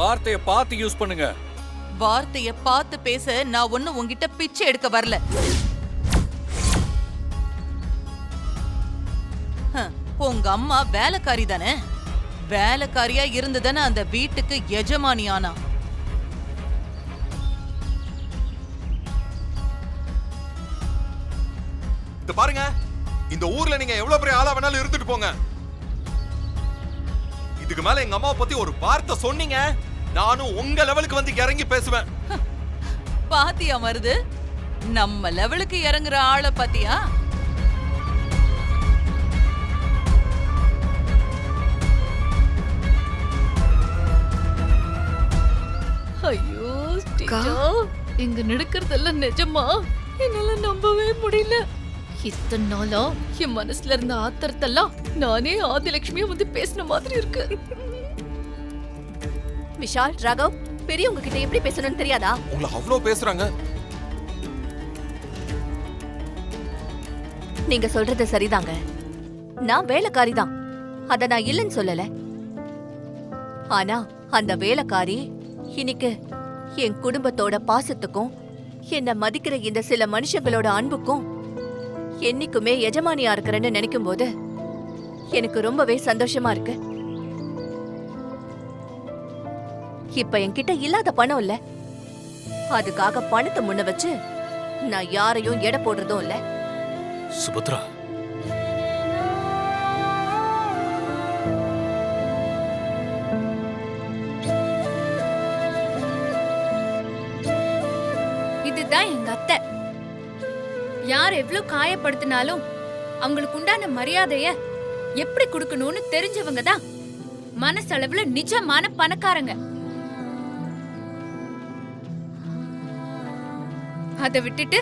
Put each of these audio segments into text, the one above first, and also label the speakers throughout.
Speaker 1: வார்த்தைய பார்த்து யூஸ் பண்ணுங்க.
Speaker 2: வார்த்தைய பார்த்து பேச நான் ஒண்ணு உன்கிட்ட பிச்சை எடுக்க வரல. உங்க அம்மா வேலைக்காரி தானே? வேலைக்காரியா இருந்துதானே அந்த வீட்டுக்கு எஜமானி ஆனா.
Speaker 3: இது பாருங்க, இந்த ஊர்ல நீங்க எவ்வளவு பெரிய ஆளா வேணாலும் இருந்துட்டு போங்க. இதுக்கு மேல எங்க அம்மாவை பத்தி ஒரு வார்த்தை சொன்னீங்க, நானும் உங்க லெவலுக்கு வந்து இறங்கி பேசுவேன்.
Speaker 2: பாத்தியா மருது, நம்ம லெவலுக்கு இறங்குற ஆளை பாத்தியா?
Speaker 4: ஐயோ இங்க நடக்கிறதெல்லாம் நிஜமா? என்னால நம்பவே முடியல. இத்தனை நாளா என் மனசுல இருந்த ஆத்திரத்தெல்லாம் நானே ஆதிலட்சுமியை வந்து பேசின மாதிரி இருக்கு.
Speaker 5: விஷால், ராகவ், பெரியவங்க கிட்ட எப்படி பேசணும்னு தெரியாதா?
Speaker 3: உங்களை அவ்வளவு பேசுறாங்க.
Speaker 5: நீங்க சொல்றது சரிதாங்க. நான் வேலைக்காரி தான், அத நான் இல்லைன்னு சொல்லல. ஆனா அந்த வேலைக்காரி இன்னைக்கு என் குடும்பத்தோட பாசத்துக்கும் என்ன மதிக்கிற இந்த சில மனுஷங்களோட அன்புக்கும் என்னைக்குமே எஜமானியா இருக்கிறேன்னு நினைக்கும் போது எனக்கு ரொம்பவே சந்தோஷமா இருக்கு. இப்ப என்கிட்ட இல்லாத பணம் இல்ல, அதுக்காக பணத்தை முன்ன வச்சு நான் யாரையும் எடை போடுறதும் இல்ல.
Speaker 1: சுபத்ரா,
Speaker 6: இதுதான் எங்க அத்தை. யார் எவ்வளவு காயப்படுத்தினாலும் அவங்களுக்கு உண்டான மரியாதைய எப்படி கொடுக்கணும்னு தெரிஞ்சவங்க தான் மனசளவுல நிஜமான பணக்காரங்க. அதை விட்டுட்டு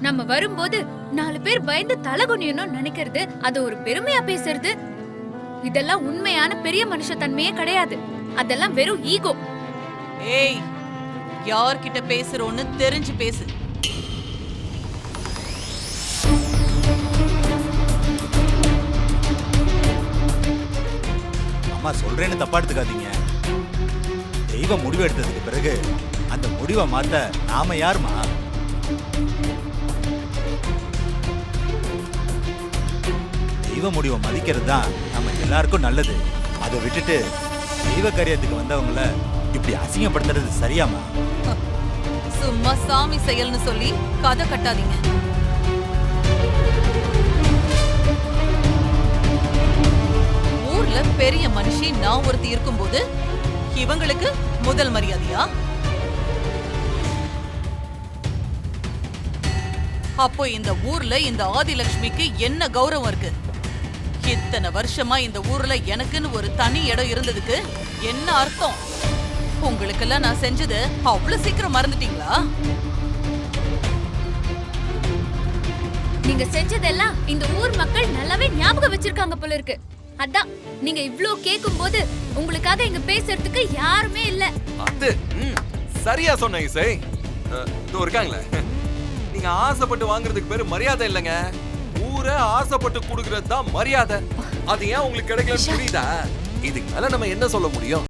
Speaker 6: நம்ம வரும்போது 4 பேர் பயந்து தலகுனியணும்னு நினைக்கிறது, அது ஒரு பெருமையா பேசுறது, இதெல்லாம் உண்மையான பெரிய மனுஷ தன்மையே கிடையாது. அதெல்லாம் வெறும் ஈகோ.
Speaker 2: ஏய், யார்கிட்ட பேசுறோன்னு தெரிஞ்சு பேசு.
Speaker 7: அம்மா சொல்றேன்னு தப்பா எடுத்துக்காதீங்க. தெய்வம் முடிவு எடுத்ததுக்கு பிறகு அந்த முடிவை மாத்த நாம யாருமா? தெய்வ முடிவை மதிக்கிறது தான் நம்ம எல்லாருக்கும் நல்லது. அதை விட்டுட்டு தெய்வ காரியத்துக்கு வந்தவங்கள இப்படி அசிங்கப்படுத்துறது சரியாமா?
Speaker 2: சும்மா சாமி செயல்னு சொல்லி கதை கட்டாதீங்க. ஊர்ல பெரிய மனுஷி நான் ஒருத்தி இருக்கும்போது இவங்களுக்கு முதல் மரியாதையா? அப்போ இந்த ஊர்ல இந்த ஆதிலட்சுமிக்கு என்ன கௌரவம் இருக்கு? இத்தனை வருஷமா இந்த ஊர்ல எனக்குன்னு ஒரு தனி இடம் இருந்ததுக்கு என்ன அர்த்தம்? உங்களுக்கெல்லாம் நான் செஞ்சது அவ்வளவு சீக்கிரம் மறந்துட்டீங்களா?
Speaker 6: நீங்க செஞ்சதெல்லாம் இந்த ஊர் மக்கள் நல்லாவே ஞாபகம் வச்சிருக்காங்க போல இருக்கு. அதான் நீங்க இவ்ளோ கேக்கும் போது உங்களுக்காக இங்க பேசுறதுக்கு யாருமே இல்ல.
Speaker 3: அது சரியா சொன்ன இசை. இதோ இருக்காங்களே, நீங்க ஆசைப்பட்டு வாங்குறதுக்கு பேரு மரியாதை இல்லைங்க. ஊரே ஆசைப்பட்டு குடுக்கறது தான் மரியாதை. அது ஏன் உங்களுக்கு கிடைக்கலன்னு புரியுதா? இதுக்கு மேல நம்ம என்ன சொல்ல முடியும்?